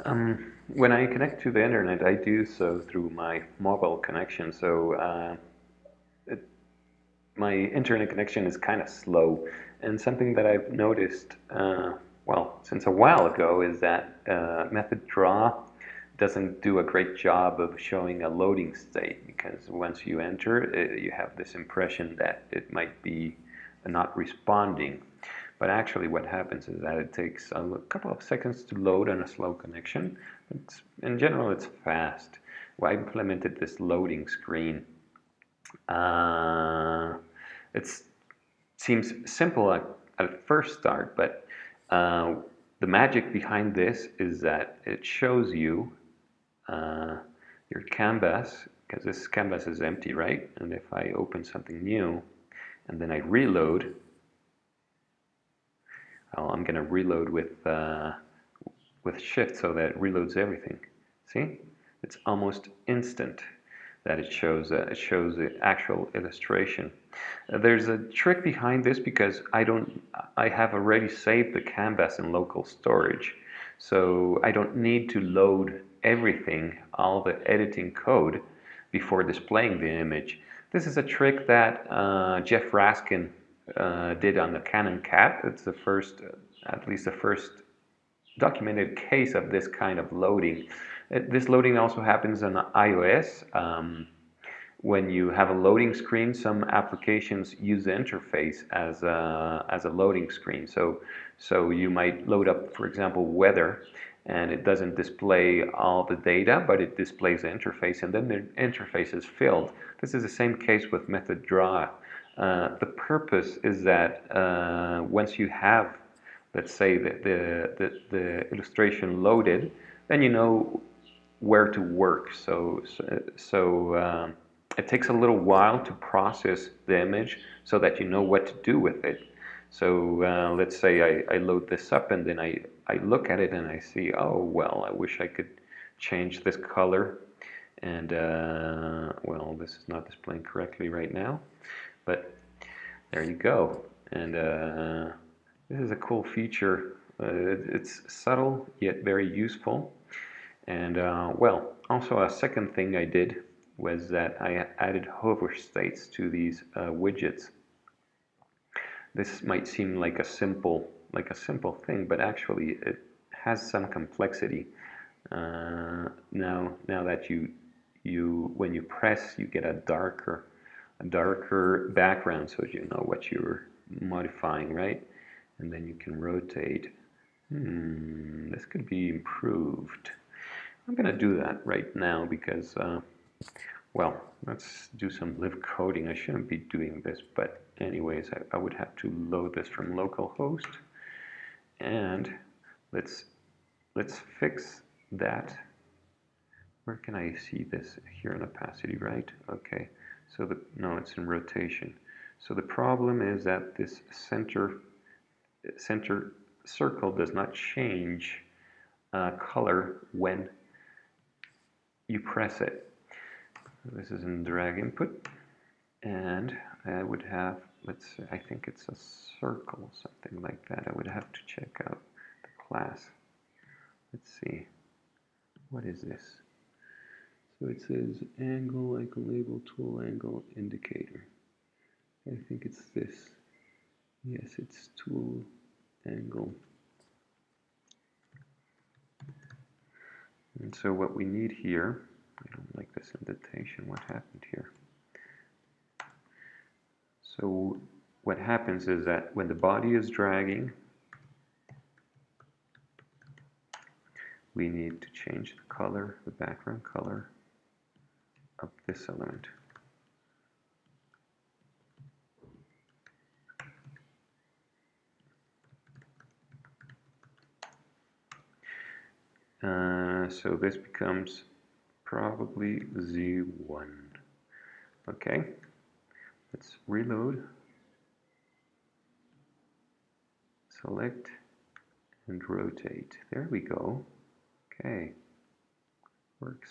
When I connect to the internet, I do so through my mobile connection. So my internet connection is kind of slow. And something that I've noticed, well, since a while ago, is that Method Draw doesn't do a great job of showing a loading state, because once you enter, you have this impression that it might be not responding. But actually what happens is that it takes a couple of seconds to load on a slow connection. In general, it's fast. Well, I implemented this loading screen. It seems simple at first start, but the magic behind this is that it shows you your canvas, because this canvas is empty, right? And if I open something new and then I reload, I'm going to reload with shift so that it reloads everything. See? It's almost instant that it shows the actual illustration. There's a trick behind this, because I have already saved the canvas in local storage, so I don't need to load everything, all the editing code, before displaying the image. This is a trick that Jeff Raskin did on the Canon Cat. It's the first, at least the first documented case of this kind of loading. This loading also happens on iOS. When you have a loading screen, some applications use the interface as a loading screen. So you might load up, for example, weather, and it doesn't display all the data, but it displays the interface, and then the interface is filled. This is the same case with Method Draw. The purpose is that once you have, let's say, the illustration loaded, then you know where to work. So it takes a little while to process the image so that you know what to do with it. So let's say I load this up, and then I look at it and I see, oh, well, I wish I could change this color. And well, this is not displaying correctly right now, but there you go. And this is a cool feature. It's subtle yet very useful. And well, also a second thing I did was that I added hover states to these widgets. This might seem like a simple thing, but actually it has some complexity. Now that when you press, you get a darker background, so you know what you're modifying, right? And then you can rotate. This could be improved. I'm going to do that right now because, well, let's do some live coding. I shouldn't be doing this, but anyways, I would have to load this from localhost. And let's fix that. Where can I see this? Here in opacity, right? Okay. So no, it's in rotation. So the problem is that this center circle does not change color when you press it. This is in drag input, and I would have, let's say, I think it's a circle, something like that. I would have to check out the class. Let's see, what is this? So it says angle, icon label, tool angle, indicator. I think it's this. Yes, it's tool angle. And so what we need here, I don't like this indentation, what happened here? So what happens is that when the body is dragging, we need to change the color, the background color of this element. So this becomes probably Z1. Okay, let's reload, select, and rotate. There we go. Okay, works.